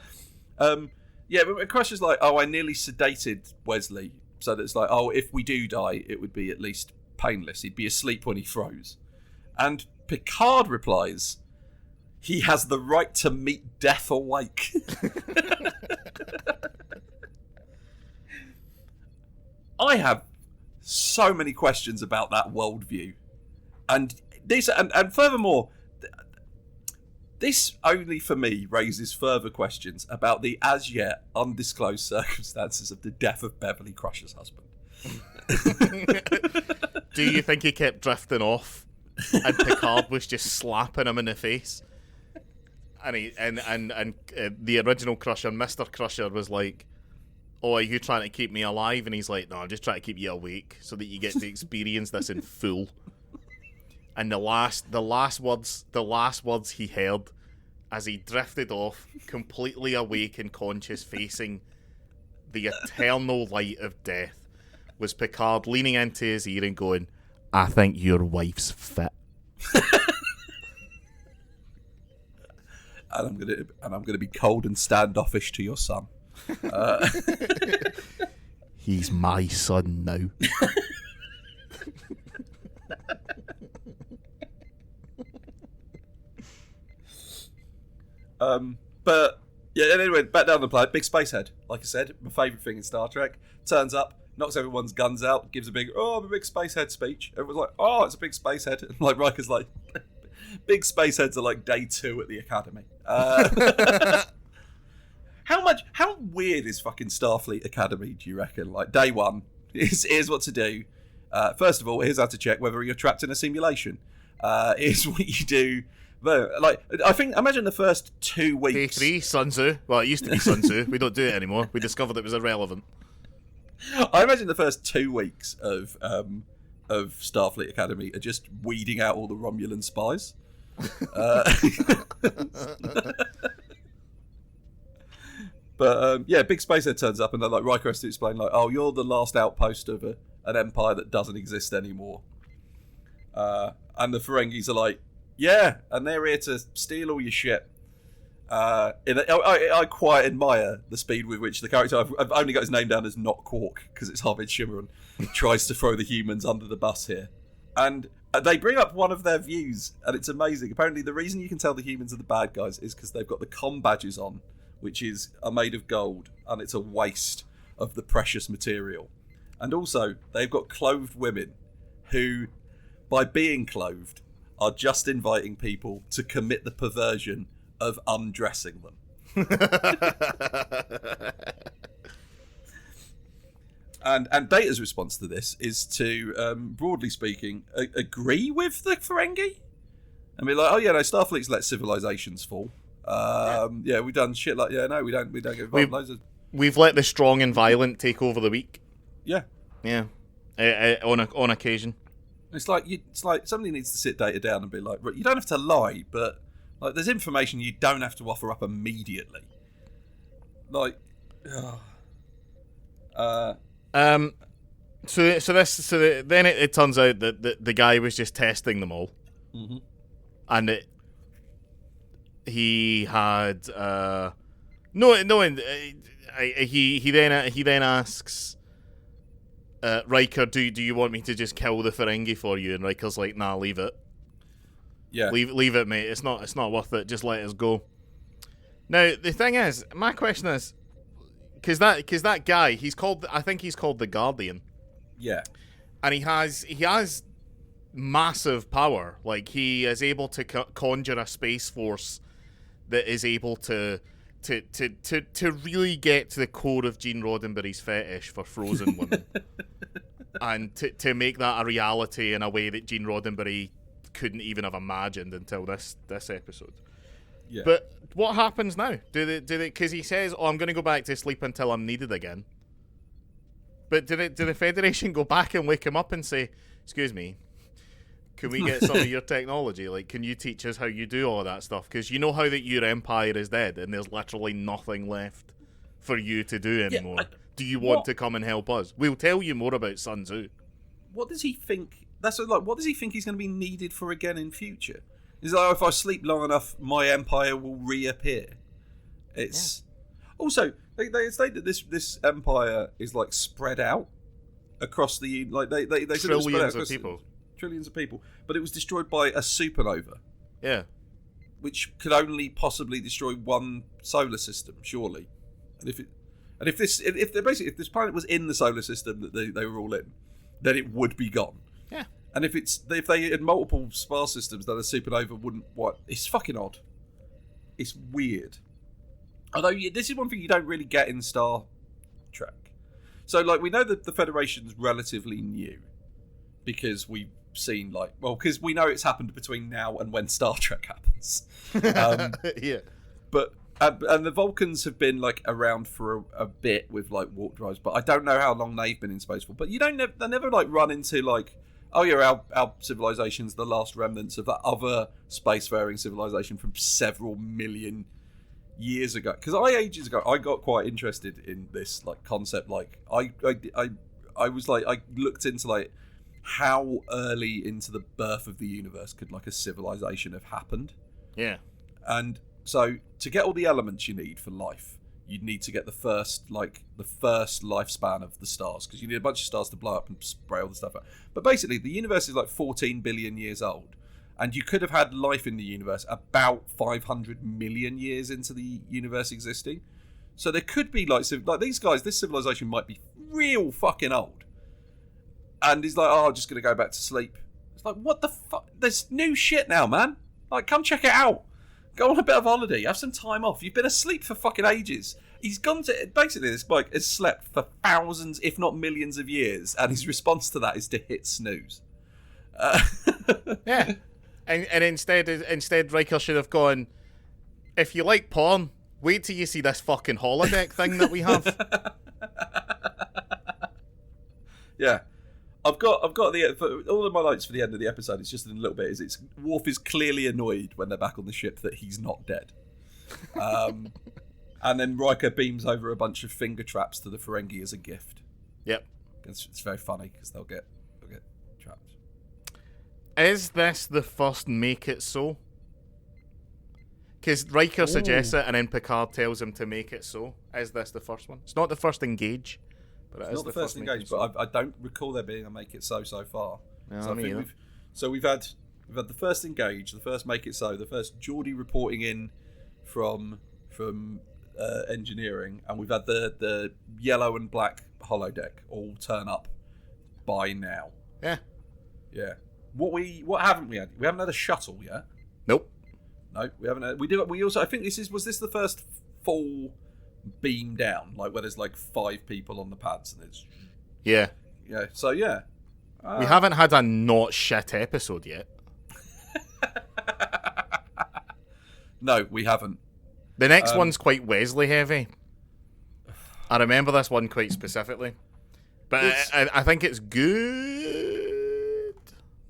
Crusher's like, "Oh, I nearly sedated Wesley, so that it's like, oh, if we do die, it would be at least painless. He'd be asleep when he froze." And Picard replies, "He has the right to meet death awake." I have so many questions about that worldview, and furthermore, this only for me raises further questions about the as yet undisclosed circumstances of the death of Beverly Crusher's husband. Do you think he kept drifting off, and Picard was just slapping him in the face? And the original Crusher, Mr. Crusher, was like, "Oh, are you trying to keep me alive?" And he's like, "No, I'm just trying to keep you awake so that you get to experience this in full." And the last words he heard as he drifted off, completely awake and conscious, facing the eternal light of death, was Picard leaning into his ear and going, "I think your wife's fit." And I'm gonna be cold and standoffish to your son. He's my son now. But yeah, anyway, back down the planet, big space head. Like I said, my favourite thing in Star Trek. Turns up, knocks everyone's guns out, gives a big, "Oh, I'm a big space head" speech. Everyone's like, "Oh, it's a big space head." And like Riker's like, "Big space heads are like day 2 at the academy." How weird is fucking Starfleet Academy, do you reckon? Like, day 1, here's what to do. First of all, here's how to check whether you're trapped in a simulation. Here's what you do. Like, imagine the first 2 weeks. Day 3, Sun Tzu. Well, it used to be Sun Tzu. We don't do it anymore. We discovered it was irrelevant. I imagine the first 2 weeks of Starfleet Academy are just weeding out all the Romulan spies. But big spacehead turns up, and they're like, Riker has to explain, like, "Oh, you're the last outpost of an empire that doesn't exist anymore." And the Ferengis are like, "Yeah, and they're here to steal all your shit." I quite admire the speed with which the character, I've only got his name down as Not Quark because it's Harvard Shimmeron, tries to throw the humans under the bus here. And they bring up one of their views, and it's amazing. Apparently the reason you can tell the humans are the bad guys is because they've got the comm badges on, which are made of gold, and it's a waste of the precious material. And also, they've got clothed women who, by being clothed, are just inviting people to commit the perversion of undressing them. And Data's response to this is to, broadly speaking, agree with the Ferengi and be like, "Oh yeah, no, Starfleet's let civilizations fall. We've done shit like we don't get involved. We've let the strong and violent take over the weak." Yeah. On occasion. It's like somebody needs to sit Data down and be like, "You don't have to lie, but like, there's information you don't have to offer up immediately." Like, then it turns out that the guy was just testing them all, and he had he then asks Riker, do you want me to just kill the Ferengi for you? And Riker's like, "Nah, leave it." Yeah. Leave it, mate. It's not worth it. Just let us go. Now, the thing is, my question is, because that guy, I think he's called the Guardian. Yeah. And he has massive power. Like, he is able to conjure a space force that is able to really get to the core of Gene Roddenberry's fetish for frozen women. And to make that a reality in a way that Gene Roddenberry couldn't even have imagined until this episode. Yeah. But what happens now? Do they? Because he says, "Oh, I'm going to go back to sleep until I'm needed again." But do the Federation go back and wake him up and say, "Excuse me, can we get some of your technology? Like, can you teach us how you do all of that stuff? Because you know how that your empire is dead and there's literally nothing left for you to do anymore. Do you want to come and help us? We'll tell you more about Sun Tzu." What does he think? What does he think he's going to be needed for again in future? Is like, if I sleep long enough, my empire will reappear. It's also they state that this empire is like spread out across the they trillions of people. Trillions of people, but it was destroyed by a supernova. Yeah, which could only possibly destroy one solar system, surely. And if this planet was in the solar system that they were all in, then it would be gone. Yeah. And if they had multiple star systems, then a supernova wouldn't. It's fucking odd. It's weird. Although this is one thing you don't really get in Star Trek. So, like, we know that the Federation's relatively new because we've seen, because we know it's happened between now and when Star Trek happens. Yeah. But and the Vulcans have been like around for a bit with like warp drives, but I don't know how long they've been in space for. But they never like run into like, oh yeah, our civilization's the last remnants of that other spacefaring civilization from several million years ago. Because ages ago I got quite interested in this like concept. Like I was like, I looked into like how early into the birth of the universe could like a civilization have happened. Yeah. And so to get all the elements you need for life, you'd need to get the first lifespan of the stars, because you need a bunch of stars to blow up and spray all the stuff out. But basically, the universe is like 14 billion years old, and you could have had life in the universe about 500 million years into the universe existing. So there could be like these guys, this civilization might be real fucking old, and he's like, oh, I'm just gonna go back to sleep. It's like, what the fuck? There's new shit now, man. Like, come check it out. Go on a bit of holiday. Have some time off. You've been asleep for fucking ages. He's gone to... Basically, this bloke has slept for thousands, if not millions of years, and his response to that is to hit snooze. Yeah. And instead, Riker should have gone, if you like porn, wait till you see this fucking holodeck thing that we have. Yeah. I've got all of my notes for the end of the episode. It's just in a little bit. Worf is clearly annoyed when they're back on the ship that he's not dead, and then Riker beams over a bunch of finger traps to the Ferengi as a gift. Yep, it's very funny because they'll get trapped. Is this the first make it so? Because Riker suggests it, and then Picard tells him to make it so. Is this the first one? It's not the first engage. But it's not the first engage, but I don't recall there being a make it so far. No, so we've had the first engage, the first make it so, the first Geordie reporting in from engineering, and we've had the yellow and black holodeck all turn up by now. Yeah. What haven't we had? We haven't had a shuttle yet. Nope. No, we haven't had. We also, I think was this the first full beam down, like where there's like 5 people on the pads and it's yeah. So yeah, we haven't had a not shit episode yet. No, we haven't. The next one's quite Wesley heavy. I remember this one quite specifically, but I think it's good.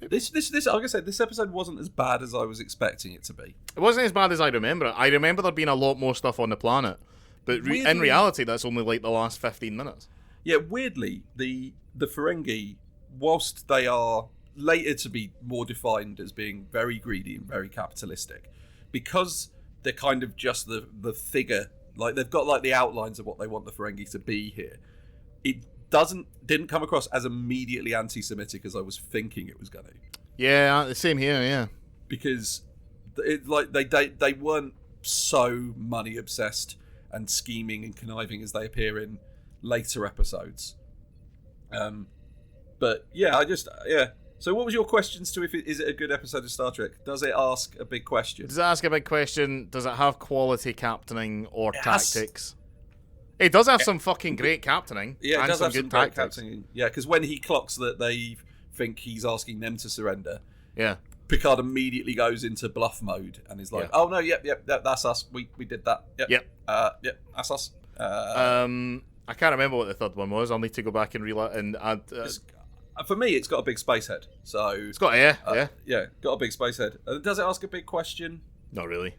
This like I said, this episode wasn't as bad as I was expecting it to be. It wasn't as bad as I remember it. I remember there being a lot more stuff on the planet. But in reality, that's only like the last 15 minutes. Yeah, weirdly, the Ferengi, whilst they are later to be more defined as being very greedy and very capitalistic, because they're kind of just the figure, like they've got like the outlines of what they want the Ferengi to be here. It didn't come across as immediately anti-Semitic as I was thinking it was going to. Yeah, the same here. Yeah. because they weren't so money obsessed and scheming and conniving as they appear in later episodes. But yeah, So what was your questions to is it a good episode of Star Trek? Does it ask a big question? Does it ask a big question? Does it have quality captaining or tactics? It does have some fucking great captaining. Yeah, it and does some have some good great tactics. captaining. Yeah, because when he clocks that they think he's asking them to surrender, Yeah. Picard immediately goes into bluff mode and is like, "Oh no, yep, that's us. We did that. Yep, that's us." I can't remember what the third one was. I'll need to go back and relive and add. For me, it's got a big space head. So It's got got a big space head. Does it ask a big question? Not really.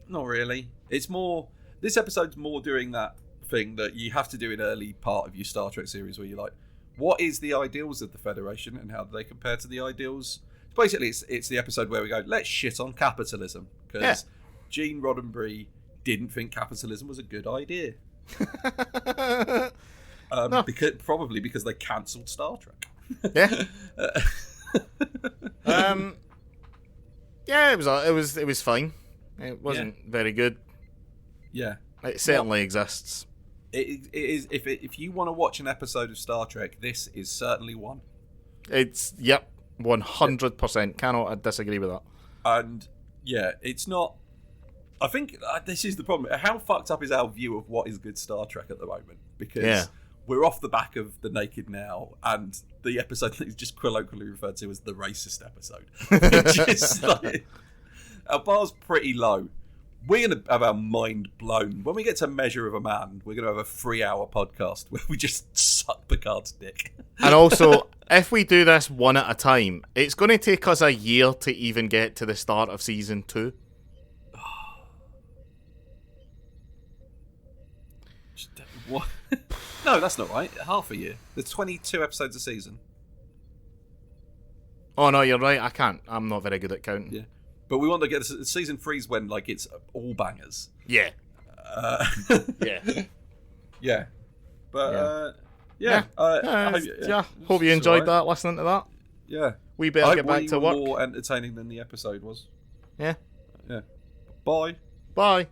Not really. It's more. This episode's more doing that thing that you have to do in early part of your Star Trek series, where you're like, what is the ideals of the Federation and how do they compare to the ideals? Basically, it's the episode where we go, let's shit on capitalism because Gene Roddenberry didn't think capitalism was a good idea. No. Because they cancelled Star Trek. Yeah. Yeah, it was fine. It wasn't very good. Yeah, it certainly exists. It is. If you want to watch an episode of Star Trek, this is certainly one. It's 100%. Cannot disagree with that. And yeah, it's not. I think this is the problem. How fucked up is our view of what is good Star Trek at the moment? Because we're off the back of The Naked Now, and the episode that is just colloquially referred to as the racist episode. Just like, our bar's pretty low. We're going to have our mind blown. When we get to Measure of a Man, we're going to have a 3-hour podcast where we just suck Picard's dick. And also, if we do this one at a time, it's going to take us a year to even get to the start of season 2. What? No, that's not right. Half a year. There's 22 episodes a season. Oh, no, you're right. I can't. I'm not very good at counting. Yeah. But we want to get season 3's when it's all bangers. Yeah. Yeah. But hope you enjoyed that, listening to that. Yeah. We better get back to work. More entertaining than the episode was. Yeah. Yeah. Bye. Bye.